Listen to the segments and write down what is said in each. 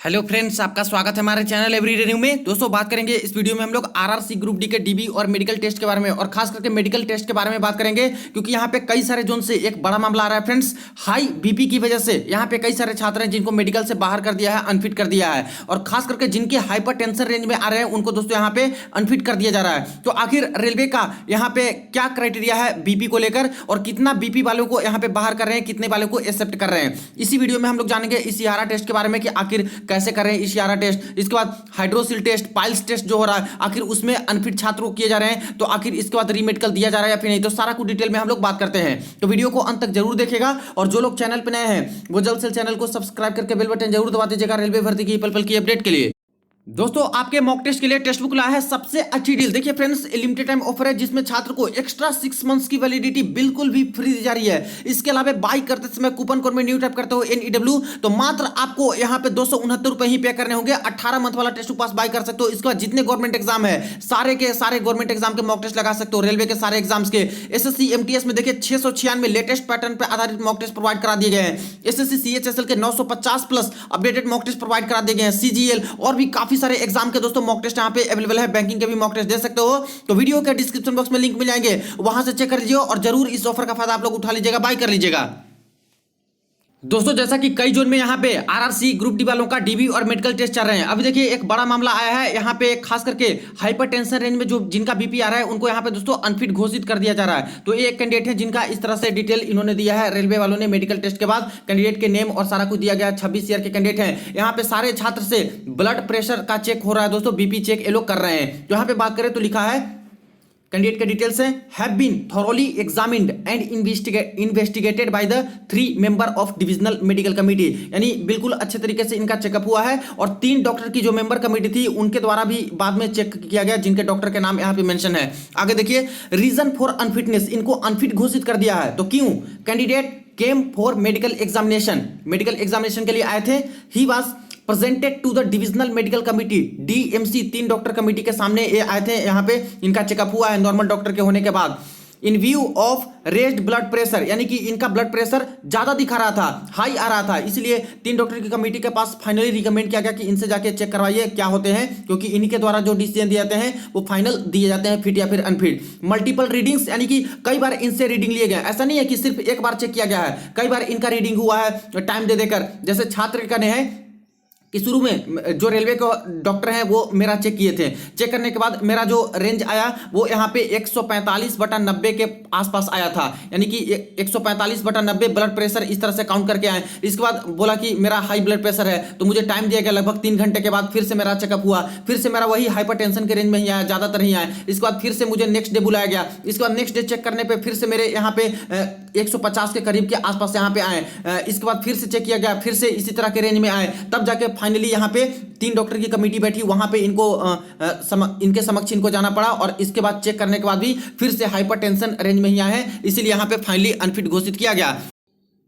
Hello friends, आपका स्वागत है हमारे चैनल एवरी रिव्यू में। दोस्तों, बात करेंगे इस वीडियो में हम लोग आरआरसी ग्रुप डी के डीबी और मेडिकल टेस्ट के बारे में, और खास करके मेडिकल टेस्ट के बारे में बात करेंगे, क्योंकि यहाँ पे कई सारे जोन से एक बड़ा मामला आ रहा है फ्रेंड्स। हाई बीपी की वजह से यहाँ पे कई सारे छात्र हैं जिनको मेडिकल से बाहर कर दिया है, अनफिट कर दिया है, और खास करके जिनके हाइपर टेंशन रेंज में आ रहे हैं उनको दोस्तों यहाँ पे अनफिट कर दिया जा रहा है। तो आखिर रेलवे का यहाँ पे क्या क्राइटेरिया है बीपी को लेकर, और कितना बीपी वालों को यहाँ पे बाहर कर रहे हैं, कितने वालों को एक्सेप्ट कर रहे हैं, इसी वीडियो में हम लोग जानेंगे इस यारा टेस्ट के बारे में कि आखिर कैसे कर रहे हैं इस यारा टेस्ट। इसके बाद हाइड्रोसिल टेस्ट, पाइल्स टेस्ट जो हो रहा है, आखिर उसमें अनफिट छात्रों को किए जा रहे हैं, तो आखिर इसके बाद रीमेडिकल दिया जा रहा है या फिर नहीं, तो सारा कुछ डिटेल में हम लोग बात करते हैं। तो वीडियो को अंत तक जरूर देखेगा, और जो लोग चैनल पर नए हैं वो जल्द से चैनल को सब्सक्राइब करके बेल बटन जरूर दबा दीजिएगा रेलवे भर्ती की पल पल की अपडेट के लिए। दोस्तों, आपके मॉक टेस्ट के लिए टेक्स्ट बुक लाया है सबसे अच्छी डील। देखिए फ्रेंड्स, लिमिटेड टाइम ऑफर है जिसमें छात्र को एक्स्ट्रा 6 मंथ्स की वैलिडिटी बिल्कुल भी फ्री दी जा रही है। इसके अलावा बाई करते समय कूपन कोड में न्यू टाइप करते हो NEW, तो मात्र आपको यहां पे 269 रुपए ही पे करने होंगे। 18 मंथ वाला टेस्ट बुक पास बाई कर सकते हो। इसके बाद जितने गवर्नमेंट एग्जाम है सारे के सारे गवर्नमेंट एग्जाम के मॉक टेस्ट लगा सकते हो। रेलवे के सारे एग्जाम्स के, SSC MTS में देखिए 696 लेटेस्ट पैटर्न पर आधारित मॉक टेस्ट प्रोवाइड करा दिए गए हैं। SSC CHSL के 950 plus updated mock test provide करा दिए गए हैं। CGL और भी काफी सारे एग्जाम के दोस्तों मॉक टेस्ट यहाँ पे अवेलेबल है। बैंकिंग के भी मॉक टेस्ट दे सकते हो, तो वीडियो के डिस्क्रिप्शन बॉक्स में लिंक मिल जाएंगे, वहां से चेक कर लीजिए और जरूर इस ऑफर का फायदा आप लोग उठा लीजिएगा, बाय कर लीजिएगा। दोस्तों, जैसा कि कई जोन में यहाँ पे आरआरसी ग्रुप डी वालों का डीबी और मेडिकल टेस्ट चल रहे हैं। अभी देखिए एक बड़ा मामला आया है यहाँ पे, खास करके हाइपरटेंशन रेंज में जो जिनका बीपी आ रहा है उनको यहाँ पे दोस्तों अनफिट घोषित कर दिया जा रहा है। तो एक कैंडिडेट है जिनका इस तरह से डिटेल इन्होंने दिया है रेलवे वालों ने। मेडिकल टेस्ट के बाद कैंडिडेट के नेम और सारा कुछ दिया गया। 26 ईयर के कैंडिडेट हैं। यहाँ पे सारे छात्र से ब्लड प्रेशर का चेक हो रहा है दोस्तों, बीपी चेक ये लोग कर रहे हैं। तो यहाँ पे बात करें तो लिखा है कैंडिडेट के डिटेल्स हैं, have been thoroughly examined and investigated by the 3 member of divisional medical committee, यानी बिल्कुल अच्छे तरीके से इनका चेकअप हुआ है। और 3 डॉक्टर की जो मेंबर कमेटी थी उनके द्वारा भी बाद में चेक किया गया, जिनके डॉक्टर के नाम यहाँ पे मेंशन है। आगे देखिए, रीजन फॉर अनफिटनेस, इनको अनफिट घोषित कर दिया है। तो क्यों? Candidate came for medical examination, medical examination के लिए आए थे। He was presented to the divisional medical committee DMC, 3 doctor committee के सामने ये आए थे। यहाँ पे इनका चेकअप हुआ है नॉर्मल डॉक्टर के होने के बाद। इन view of raised blood pressure, यानी कि इनका ब्लड प्रेशर ज्यादा दिखा रहा था, हाई आ रहा था, इसलिए 3 डॉक्टर की कमेटी के पास फाइनली रिकमेंड किया गया कि इनसे जाके चेक करवाइए क्या होते हैं, क्योंकि इन्हीं के द्वारा जो डिसीजन दिए जाते हैं वो फाइनल दिए जाते हैं, फिट या फिर अनफिट। मल्टीपल रीडिंग्स, यानी कि कई बार इनसे रीडिंग लिए गए, ऐसा नहीं है कि सिर्फ एक बार चेक किया गया है, कई बार इनका रीडिंग हुआ है टाइम दे देकर। जैसे छात्र का ने है कि शुरू में जो रेलवे के डॉक्टर हैं वो मेरा चेक किए थे, चेक करने के बाद मेरा जो रेंज आया वो यहाँ पे 145/90 के आसपास आया था, यानी कि 145/90 ब्लड प्रेशर इस तरह से काउंट करके आए। इसके बाद बोला कि मेरा हाई ब्लड प्रेशर है, तो मुझे टाइम दिया गया लगभग 3 घंटे के बाद फिर से मेरा चेकअप हुआ, फिर से मेरा वही हाइपरटेंशन के रेंज में ही आया, ज़्यादातर ही आया। इसके बाद फिर से मुझे नेक्स्ट डे बुलाया गया। इसके बाद नेक्स्ट डे चेक करने पर फिर से मेरे यहाँ पे 150 के करीब के आसपास यहाँ पे आए। इसके बाद फिर से चेक किया गया, फिर से इसी तरह के रेंज में आए, तब जाके फाइनली यहाँ पे 3 डॉक्टर की कमेटी बैठी, वहां पे इनको इनके समक्ष इनको जाना पड़ा, और इसके बाद चेक करने के बाद भी फिर से हाइपरटेंशन रेंज में ही आए हैं, इसीलिए यहाँ पे फाइनली अनफिट घोषित किया गया।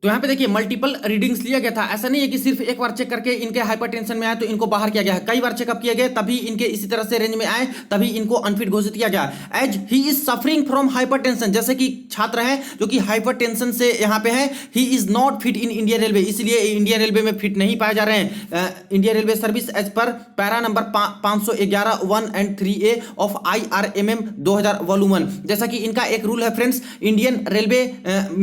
तो यहाँ पे देखिए मल्टीपल रीडिंग्स लिया गया था, ऐसा नहीं है कि सिर्फ एक बार चेक करके इनके हाइपरटेंशन में आए तो इनको बाहर किया गया है, कई बार चेकअप किए गए तभी इनके इसी तरह से रेंज में आए, तभी इनको अनफिट घोषित किया गया। As he is suffering from hypertension, जैसे कि छात्र हैं जो कि हाइपरटेंशन से यहाँ पे है, he is not fit in Indian railway, इसलिए इंडियन रेलवे में फिट नहीं पाए जा रहे हैं। Indian railway service as per para number 511 1 and 3A of IRMM 2000 volume 1, जैसा कि इनका एक रूल है friends, Indian railway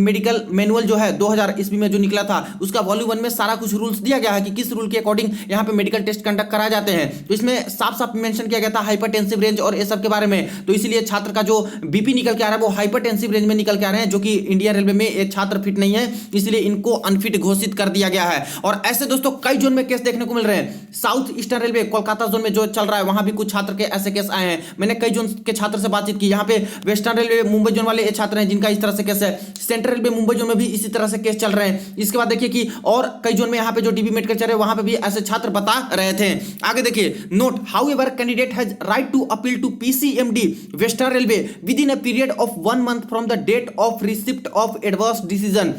medical manual जो है 2000 ईस्वी में जो निकला था उसका वॉल्यूम 1 में सारा कुछ रूल्स दिया गया है कि किस रूल के अकॉर्डिंग यहाँ पे मेडिकल टेस्ट कंडक्ट कराए जाते हैं। तो इसमें साफ साफ मेंशन किया गया था हाइपरटेंसिव रेंज और ये सब के बारे में, तो इसलिए छात्र का जो बीपी निकल के आ रहा है वो हाइपरटेंसिव रेंज में निकल के आ रहे हैं, जो कि इंडियन रेलवे में ये छात्र फिट नहीं है, इसलिए इनको अनफिट घोषित कर दिया गया है। और ऐसे दोस्तों कई जोन में केस देखने को मिल रहे हैं। South eastern railway Kolkata zone में जो चल रहा है वहां भी कुछ छात्र के ऐसे केस आए हैं। मैंने कई जोन के छात्र से बातचीत की, यहाँ पे वेस्टर्न रेलवे मुंबई जोन वाले छात्र हैं जिनका इस तरह से केस है। सेंट्रल रेलवे मुंबई जोन में भी इसी तरह से केस चल रहे हैं। इसके बाद देखिए कि और कई जोन में यहाँ पे जो डीबी मेडिकल चल रहे हैं वहां पे भी ऐसे छात्र बता रहे थे। आगे देखिए, note however candidate has right to appeal to PCMD western railway within a period of 1 month from the date of receipt of adverse decision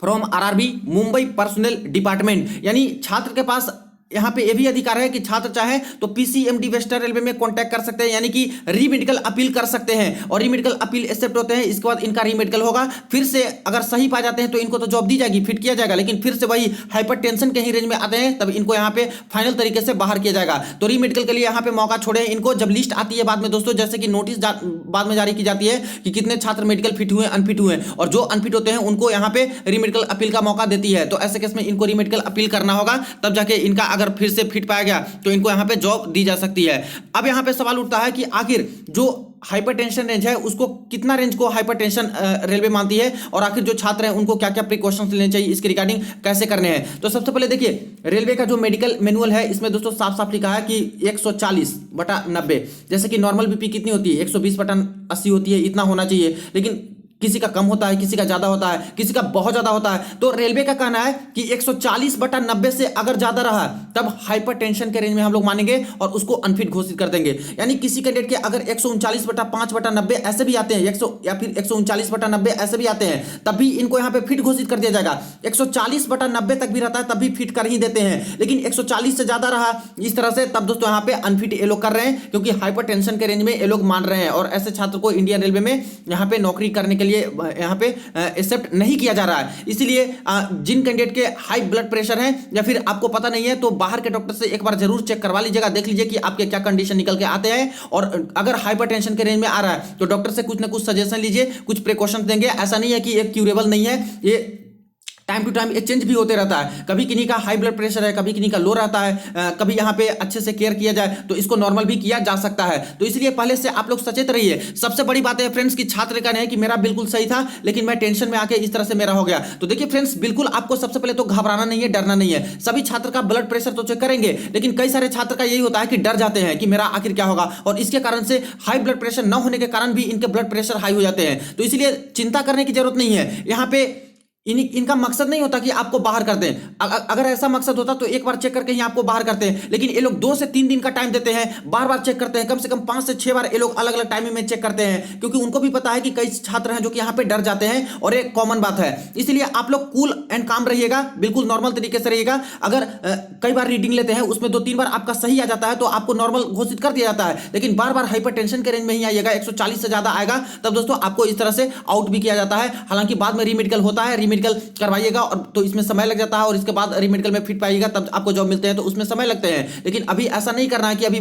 from RRB Mumbai personnel department, यानी छात्र के पास यहाँ पे ये भी अधिकार है कि छात्र चाहे तो पीसीएमडी वेस्टर्न रेलवे में कांटेक्ट कर सकते हैं, यानी कि रीमेडिकल अपील कर सकते हैं और रीमेडिकल अपील एक्सेप्ट होते हैं। इसके बाद इनका रीमेडिकल होगा, फिर से अगर सही पा जाते हैं तो इनको तो जॉब दी जाएगी, फिट किया जाएगा, लेकिन फिर से वही हाइपरटेंशन के ही रेंज में आते हैं तब इनको यहाँ पे फाइनल तरीके से बाहर किया जाएगा। तो रीमेडिकल के लिए यहाँ पे मौका छोड़े इनको। जब लिस्ट आती है बाद में दोस्तों, जैसे कि नोटिस बाद में जारी की जाती है कि कितने छात्र मेडिकल फिट हुए, अनफिट हुए, और जो अनफिट होते हैं उनको यहाँ पे रीमेडिकल अपील का मौका देती है। तो ऐसे केस में इनको रीमेडिकल अपील करना होगा, तब जाके इनका अगर फिर से फिट पाया गया तो इनको यहाँ पे जॉब दी जा सकती है। अब यहाँ पे सवाल उठता है कि आखिर जो हाइपरटेंशन रेंज है उसको कितना रेंज को हाइपरटेंशन रेलवे मानती है, और आखिर जो छात्र हैं उनको क्या क्या प्रिकॉशंस लेने चाहिए, इसके रिगार्डिंग कैसे करने हैं। तो सबसे पहले देखिए, रेलवे का जो मेडिकल मैनुअल है इसमें दोस्तों साफ साफ लिखा है कि 140/90, जैसे कि नॉर्मल बीपी कितनी होती है 120/80 होती है, इतना होना चाहिए, लेकिन किसी का कम होता है, किसी का ज्यादा होता है, किसी का बहुत ज्यादा होता है। तो रेलवे का कहना है कि 140/90 से अगर ज्यादा रहा तब हाइपरटेंशन के रेंज में हम लोग मानेंगे और उसको अनफिट घोषित कर देंगे। यानी किसी कैंडिडेट के अगर 139/5/90 ऐसे भी आते हैं, 100 या फिर 139/90 ऐसे भी आते हैं, तब भी इनको यहाँ पे फिट घोषित कर दिया जाएगा। 140/90 तक भी रहता है तब भी फिट कर ही देते हैं, लेकिन 140 से ज्यादा रहा इस तरह से, तब दोस्तों यहाँ पे अनफिट ये लोग कर रहे हैं, क्योंकि हाइपरटेंशन के रेंज में ये लोग मान रहे हैं और ऐसे छात्र को इंडियन रेलवे में यहाँ पे नौकरी करने के लिए यहाँ पे एक्सेप्ट नहीं किया जा रहा है। इसलिए जिन कैंडिडेट के हाई ब्लड प्रेशर है या फिर आपको पता नहीं है, तो बाहर के डॉक्टर से एक बार जरूर चेक करवा लीजिएगा, देख लीजिए कि आपके क्या कंडीशन निकल के आते हैं, और अगर हाइपरटेंशन के रेंज में आ रहा है तो डॉक्टर से कुछ ना कुछ सजेशन लीजिए, कुछ प्रिकॉशन देंगे। ऐसा नहीं है कि ये क्यूरेबल नहीं है, ये टाइम टू टाइम ये चेंज भी होते रहता है। कभी किन्हीं का हाई ब्लड प्रेशर है, कभी किन्हीं का लो रहता है, कभी यहाँ पे अच्छे से केयर किया जाए तो इसको नॉर्मल भी किया जा सकता है। तो इसलिए पहले से आप लोग सचेत रहिए। सबसे बड़ी बात है फ्रेंड्स कि छात्र का नहीं है कि मेरा बिल्कुल सही था लेकिन मैं टेंशन में आके इस तरह से मेरा हो गया। तो देखिए फ्रेंड्स, बिल्कुल आपको सबसे पहले तो घबराना नहीं है, डरना नहीं है। सभी छात्र का ब्लड प्रेशर तो चेक करेंगे, लेकिन कई सारे छात्र का यही होता है कि डर जाते हैं कि मेरा आखिर क्या होगा, और इसके कारण से हाई ब्लड प्रेशर न होने के कारण भी इनके ब्लड प्रेशर हाई हो जाते हैं। तो इसलिए चिंता करने की जरूरत नहीं है। यहाँ पे इनका मकसद नहीं होता कि आपको बाहर कर दें। अगर ऐसा मकसद होता तो एक बार चेक करके ही आपको बाहर करते हैं, लेकिन ये लोग 2 से 3 दिन का टाइम देते हैं, बार बार चेक करते हैं, कम से कम 5 से 6 बार ये लोग अलग अलग टाइमिंग में चेक करते हैं, क्योंकि उनको भी पता है कि कई छात्र हैं जो कि यहाँ पे डर जाते हैं और एक कॉमन बात है। इसलिए आप लोग कूल एंड काम रहिएगा, बिल्कुल नॉर्मल तरीके से रहिएगा। अगर कई बार रीडिंग लेते हैं उसमें 2-3 बार आपका सही आ जाता है तो आपको नॉर्मल घोषित कर दिया जाता है, लेकिन बार बार हाइपरटेंशन के रेंज में ही आइएगा, 140 से ज्यादा आएगा तब दोस्तों आपको इस तरह से आउट भी किया जाता है। हालांकि बाद में रीमेडिकल होता है, रीमेडिकल करवाइए और तो इसमें समय लग जाता है, और इसके बाद रीमेडिकल में फिट पाइएगा तब आपको जॉब मिलते हैं, तो उसमें समय लगते हैं। लेकिन अभी ऐसा नहीं करना है कि अभी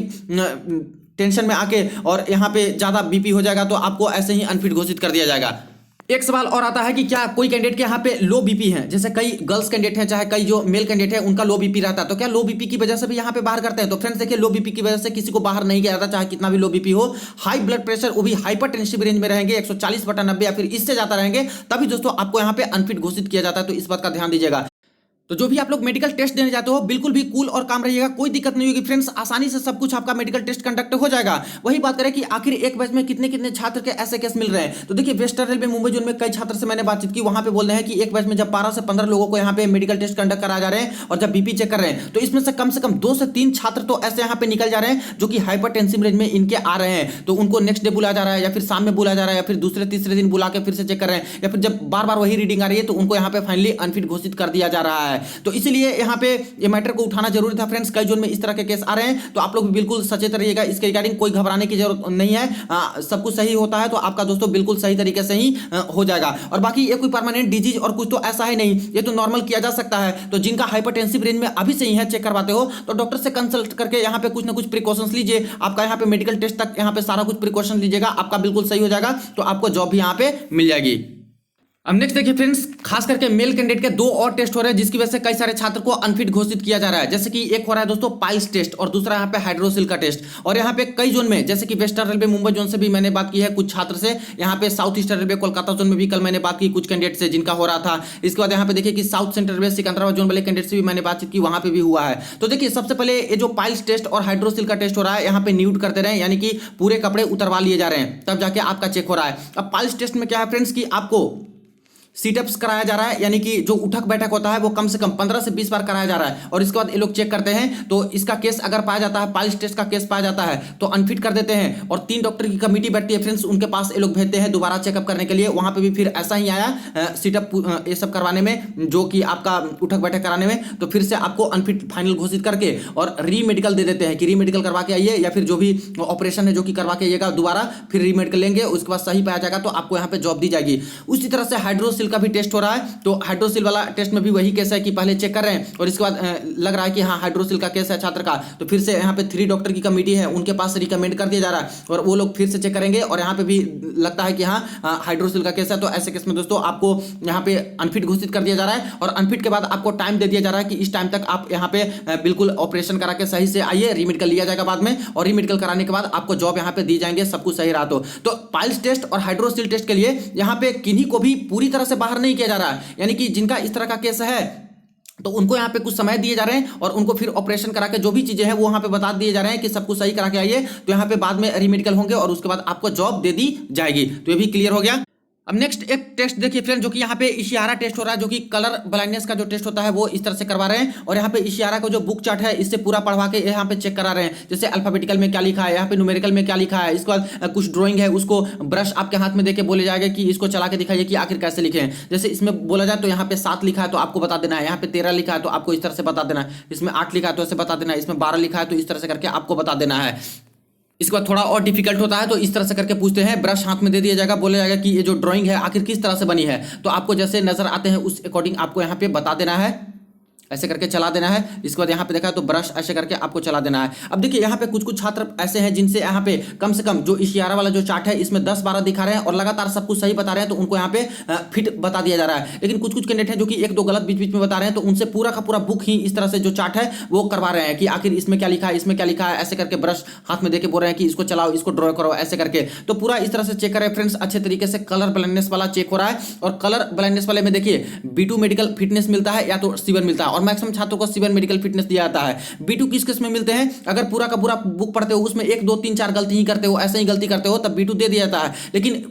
टेंशन में आके और यहाँ पे ज्यादा बीपी हो जाएगा तो आपको ऐसे ही अनफिट घोषित कर दिया जाएगा। एक सवाल और आता है कि क्या कोई कैंडिडेट के यहाँ पे लो बीपी है, जैसे कई गर्ल्स कैंडिडेट हैं, चाहे कई जो मेल कैंडिडेट है उनका लो बीपी रहता है, तो क्या लो बीपी की वजह से भी यहाँ पे बाहर करते हैं? तो फ्रेंड्स देखिए, लो बीपी की वजह से किसी को बाहर नहीं किया जाता, चाहे कितना भी लो बीपी हो। हाई ब्लड प्रेशर वो भी हाइपरटेंसिव रेंज में रहेंगे, 140/90 या फिर इससे ज्यादा रहेंगे, तभी दोस्तों आपको यहाँ पे अनफिट घोषित किया जाता है। तो इस बात का ध्यान दीजिएगा। तो जो भी आप लोग मेडिकल टेस्ट देने जाते हो बिल्कुल भी कूल और काम रहिएगा, कोई दिक्कत नहीं होगी फ्रेंड्स, आसानी से सब कुछ आपका मेडिकल टेस्ट कंडक्ट हो जाएगा। वही बात करें कि आखिर एक बैच में कितने कितने छात्र के ऐसे केस मिल रहे हैं। तो देखिए, वेस्टर्न रेलवे मुंबई जोन में कई छात्र से मैंने बातचीत की, वहां पे बोल रहे हैं कि एक बैच में जब 12 से 15 लोगों को यहाँ पे मेडिकल टेस्ट कंडक्ट करा जा रहे हैं और जब बीपी चेक कर रहे हैं, तो इसमें से कम 2 से 3 छात्र तो ऐसे यहाँ पे निकल जा रहे हैं जो कि हाइपरटेंसिव रेंज में इनके आ रहे हैं। तो उनको नेक्स्ट डे बुलाया जा रहा है या फिर शाम में बुलाया जा रहा है या फिर दूसरे तीसरे दिन बुला के फिर से चेक कर रहे हैं, या फिर जब बार बार वही रीडिंग आ रही है तो उनको यहाँ पे फाइनली अनफिट घोषित कर दिया जा रहा है। तो इसलिए यहाँ पे ये मैटर को उठाना जरूरी था फ्रेंड्स। कई जोन में इस तरह के केस आ रहे हैं, तो आप लोग भी बिल्कुल सचेत रहिएगा, इसके रिगार्डिंग कोई घबराने की जरूरत नहीं है। सब कुछ सही होता है तो आपका दोस्तों बिल्कुल सही तरीके से ही हो जाएगा। और बाकी ये कोई परमानेंट डिजीज और कुछ तो ऐसा है नहीं, ये तो नॉर्मल किया जा सकता है। तो जिनका हाइपरटेंसिव रेंज में अभी से ही है, चेक करवाते हो, तो डॉक्टर से कंसल्ट करके यहाँ पे कुछ ना कुछ प्रिकॉशंस लीजिए। आपका यहाँ पे मेडिकल टेस्ट तक यहाँ पे सारा कुछ प्रिकॉशन लीजिएगा, आपका बिल्कुल सही हो जाएगा, तो आपको जॉब भी यहाँ पे मिल जाएगी। अब नेक्स्ट देखिए फ्रेंड्स, खास करके मेल कैंडिडेट के 2 और टेस्ट हो रहे हैं जिसकी वजह से कई सारे छात्र को अनफिट घोषित किया जा रहा है। जैसे कि एक हो रहा है दोस्तों पाइल्स टेस्ट और दूसरा यहाँ पे हाइड्रोसिल का टेस्ट। और यहाँ पे कई जोन में, जैसे कि वेस्टर्न रेलवे मुंबई जोन से भी मैंने बात की है कुछ छात्र से, यहाँ पे south eastern railway Kolkata zone में भी कल मैंने बात की कुछ कैंडिडेट से जिनका हो रहा था। इसके बाद यहाँ पे देखिए कि south central railway Secunderabad zone वाले कैंडिडेट से भी मैंने बातचीत की, वहां पे भी हुआ है। तो देखिए, सबसे पहले ये जो पाइल्स टेस्ट और हाइड्रोसिल का टेस्ट हो रहा है, यहाँ पे न्यूड करते रहे, यानी कि पूरे कपड़े उतरवा लिए जा रहे हैं, तब जाके आपका चेक हो रहा है। अब पाइल्स टेस्ट में क्या है फ्रेंड्स कि आपको सीटअप्स कराया जा रहा है, यानी कि जो उठक बैठक होता है वो कम से कम 15 से 20 बार कराया जा रहा है। और इसके बाद ये लोग चेक करते हैं, तो इसका केस अगर पाया जाता है, पाइल्स टेस्ट का केस पाया जाता है, तो अनफिट कर देते हैं। और 3 डॉक्टर की कमेटी बैठती है फ्रेंड्स, उनके पास ये लोग भेजते हैं दोबारा चेकअप करने के लिए। वहां पे भी फिर ऐसा ही आया सीटअप ये सब करवाने में, जो कि आपका उठक बैठक कराने में, तो फिर से आपको अनफिट फाइनल घोषित करके और री मेडिकल दे देते हैं कि री मेडिकल करवा के आइए, या फिर जो भी ऑपरेशन है जो कि करवा के आइएगा दोबारा, फिर री मेडिकल लेंगे, उसके बाद सही पाया जाएगा तो आपको यहाँ पे जॉब दी जाएगी। उसी तरह से हाइड्रोसिल का भी टेस्ट हो रहा है। तो हाइड्रोसिल वाला टेस्ट में भी वही केस है कि पहले चेक कर रहे हैं और इसके बाद लग रहा है कि हाँ हाइड्रोसिल का केस है छात्र का, तो फिर से यहाँ पे 3 डॉक्टर की कमेटी है, उनके पास रिकमेंड कर दिया जा रहा है और वो लोग फिर से चेक करेंगे। और यहाँ पे भी लगता है कि हाँ हाइड्रोसिल का केस है, तो ऐसे केस में दोस्तों आपको यहाँ पे अनफिट घोषित कर दिया जा रहा है। और अनफिट के बाद आपको टाइम दे दिया जा रहा है कि इस टाइम तक आप यहाँ पे बिल्कुल ऑपरेशन करा के सही से आइए, रीमेडिकल लिया जाएगा बाद में, और रीमेडिकल कराने के बाद आपको जॉब यहाँ पे दी जाएंगे, सब कुछ सही रहा तो पाइल्स टेस्ट और हाइड्रोसिल टेस्ट के लिए यहाँ पे किन्हीं को भी पूरी तरह से बाहर नहीं किया जा रहा है, यानी कि जिनका इस तरह का केस है तो उनको यहाँ पे कुछ समय दिए जा रहे हैं और उनको फिर ऑपरेशन करा के जो भी चीजें हैं वो यहाँ पे बता दिए जा रहे हैं कि सब कुछ सही करा के आइए, तो यहाँ पे बाद में रीमेडिकल होंगे और उसके बाद आपको जॉब दे दी जाएगी। तो ये भी क्लियर हो गया। अब नेक्स्ट एक टेस्ट देखिए फ्रेंड, जो कि यहाँ पे इशियारा टेस्ट हो रहा है, जो कि कलर ब्लाइंडनेस का जो टेस्ट होता है वो इस तरह से करवा रहे हैं। और यहाँ पे इशियारा का जो बुक चार्ट है इससे पूरा पढ़वा के यहाँ पे चेक करा रहे हैं, जैसे अल्फाबेटिकल में क्या लिखा है, यहाँ पे न्यूमेरिकल में क्या लिखा है, इसके बाद कुछ ड्राइंग है उसको ब्रश आपके हाथ में देके बोले जाएगा कि इसको चला के दिखाइए कि आखिर कैसे लिखे हैं। जैसे इसमें बोला जाए तो यहाँ पे 7 लिखा है तो आपको बता देना है, यहाँ पे 13 लिखा है तो आपको इस तरह से बता देना है, इसमें 8 लिखा है तो ऐसे बता देना है, इसमें 12 लिखा है तो इस तरह से करके आपको बता देना है। इसके बाद थोड़ा और डिफिकल्ट होता है तो इस तरह से करके पूछते हैं, ब्रश हाथ में दे दिया जाएगा, बोला जाएगा कि ये जो ड्राइंग है आखिर किस तरह से बनी है, तो आपको जैसे नजर आते हैं उस अकॉर्डिंग आपको यहाँ पे बता देना है, ऐसे करके चला देना है। इसके बाद यहाँ पे देखा तो ब्रश ऐसे करके आपको चला देना है। अब देखिए यहाँ पे कुछ कुछ छात्र ऐसे हैं जिनसे यहाँ पे कम से कम जो इशियारा वाला जो चार्ट है इसमें 10-12 दिखा रहे हैं और लगातार सब कुछ सही बता रहे हैं, तो उनको यहाँ पे फिट बता दिया जा रहा है। लेकिन कुछ कुछ कैंडिडेट हैं जो कि 1-2 गलत बीच बीच में बता रहे हैं, तो उनसे पूरा का पूरा बुक ही इस तरह से जो चार्ट है वो करवा रहे हैं कि आखिर इसमें क्या लिखा है, इसमें क्या लिखा है, ऐसे करके ब्रश हाथ में देके बोल रहे हैं कि इसको चलाओ, इसको ड्रॉ करो, ऐसे करके। तो पूरा इस तरह से चेक करें फ्रेंड्स, अच्छे तरीके से कलर ब्लाइंडनेस वाला चेक हो रहा है। और कलर ब्लाइंडनेस वाले में देखिए B2 मेडिकल फिटनेस मिलता है या तो C1 मिलता है, और मैक्सिमम छात्रों को C1 मेडिकल फिटनेस दिया जाता है। B2 किस किस में मिलते हैं, अगर पूरा का पूरा बुक पढ़ते हो उसमें 1, 2, 3, 4 गलती ही करते हो, ऐसे ही गलती करते हो तब B2 दे दिया जाता है। लेकिन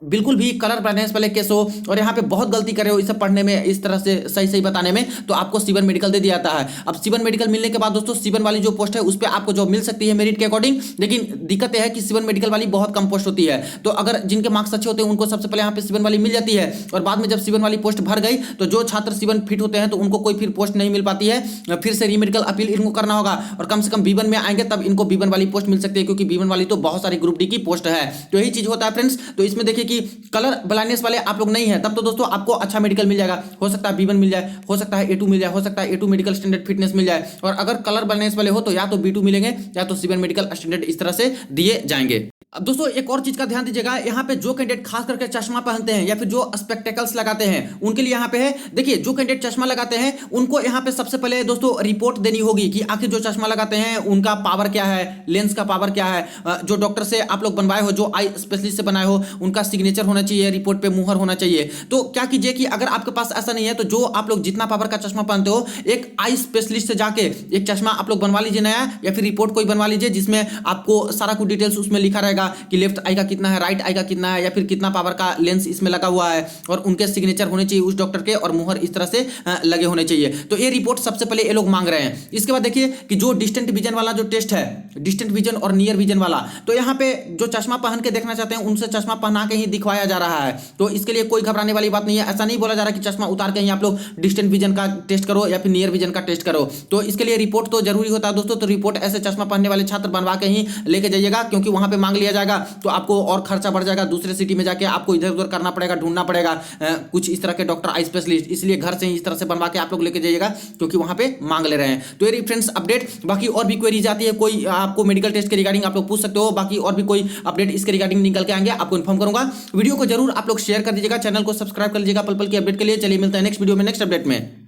बिल्कुल भी कलर ब्लाइंडनेस वाले केस हो और यहाँ पे बहुत गलती करे हो इसे पढ़ने में, इस तरह से सही सही बताने में, तो आपको C1 मेडिकल दे दिया जाता है। अब C1 मेडिकल मिलने के बाद दोस्तों C1 वाली जो पोस्ट है उस पर आपको जॉब मिल सकती है मेरिट के अकॉर्डिंग, लेकिन दिक्कत यह है कि C1 मेडिकल वाली बहुत कम पोस्ट होती है। तो अगर जिनके मार्क्स अच्छे होते हैं उनको सबसे पहले यहाँ पे C1 वाली मिल जाती है, और बाद में जब C1 वाली पोस्ट भर गई तो जो छात्र C1 फिट होते हैं तो उनको कोई फिर पोस्ट नहीं मिल पाती है, फिर से रीमेडिकल अपील इनको करना होगा और कम से कम B1 में आएंगे तब इनको B1 वाली पोस्ट मिल सकती है, क्योंकि B1 वाली तो बहुत सारी ग्रुप डी की पोस्ट है। तो यही चीज होता है फ्रेंड्स। तो इसमें देखिए कि कलर ब्लाइंडनेस वाले आप लोग नहीं है तब तो दोस्तों आपको अच्छा मेडिकल मिल जाएगा, हो सकता है B1 मिल जाए, हो सकता है A2 मिल जाए, हो सकता है A2 मेडिकल स्टैंडर्ड फिटनेस मिल जाए। और अगर कलर ब्लाइंडनेस वाले हो तो या तो B2 मिलेंगे या तो C1 मेडिकल स्टैंडर्ड इस तरह से दिए जाएंगे। अब दोस्तों एक और चीज का ध्यान दीजिएगा, यहाँ पे जो कैंडिडेट खास करके चश्मा पहनते हैं या फिर जो स्पेक्टेकल्स लगाते हैं उनके लिए यहाँ पे है, देखिए जो कैंडिडेट चश्मा लगाते हैं उनको यहाँ पे सबसे पहले दोस्तों रिपोर्ट देनी होगी कि आखिर जो चश्मा लगाते हैं उनका पावर क्या है, लेंस का पावर क्या है। जो डॉक्टर से आप लोग बनवाए हो, जो आई स्पेशलिस्ट से बनाए हो, उनका सिग्नेचर होना चाहिए, रिपोर्ट पे मुहर होना चाहिए। तो क्या कीजिए कि अगर आपके पास ऐसा नहीं है तो जो आप लोग जितना पावर का चश्मा पहनते हो एक आई स्पेशलिस्ट से जाके एक चश्मा आप लोग बनवा लीजिए नया, या फिर रिपोर्ट कोई बनवा लीजिए जिसमें आपको सारा कुछ डिटेल्स उसमें लिखा रहेगा कि लेफ्ट आई का कितना है, राइट आई का कितना है, या फिर कितना पावर का लेंस इसमें लगा हुआ है, और उनके सिग्नेचर होने चाहिए उस डॉक्टर के, और मुहर इस तरह से लगे होने चाहिए। तो ये रिपोर्ट सबसे पहले ये लोग मांग रहे हैं। इसके बाद देखिए कि जो डिस्टेंट विजन वाला जो टेस्ट है, डिस्टेंट विजन और नियर विजन वाला, तो यहाँ पे जो चश्मा पहन के देखना चाहते हैं उनसे चश्मा पहना के ही दिखवाया जा रहा है। तो इसके लिए कोई घबराने वाली बात नहीं है, ऐसा नहीं बोला जा रहा कि चश्मा उतार के ही आप लोग डिस्टेंट विजन का टेस्ट करो या फिर नियर विजन का टेस्ट करो। तो इसके लिए रिपोर्ट तो जरूरी होता है दोस्तों। तो रिपोर्ट ऐसे चश्मा पहनने वाले छात्र बनवा के ही लेके जाइएगा, क्योंकि वहां पे मांग लिया जाएगा तो आपको और खर्चा बढ़ जाएगा, दूसरे सिटी में जाके आपको इधर उधर करना पड़ेगा, ढूंढना पड़ेगा कुछ इस तरह के डॉक्टर आई स्पेशलिस्ट। इसलिए घर से ही इस तरह से बनवा के आप लोग लेके जाइएगा, क्योंकि वहां पे मांग ले रहे हैं। तो ये फ्रेंड्स अपडेट, बाकी और भी क्वेरीज आती है कोई आपको मेडिकल टेस्ट के रिगार्डिंग आप लोग पूछ सकते हो, बाकी और भी कोई अपडेट इसके रिगार्डिंग निकल के आएंगे आपको इन्फॉर्म करूंगा। वीडियो को जरूर आप लोग शेयर कर दीजिएगा, चैनल को सब्सक्राइब कर लीजिएगा पल पल की अपडेट के लिए। चलिए मिलता है नेक्स्ट वीडियो में नेक्स्ट अपडेट में।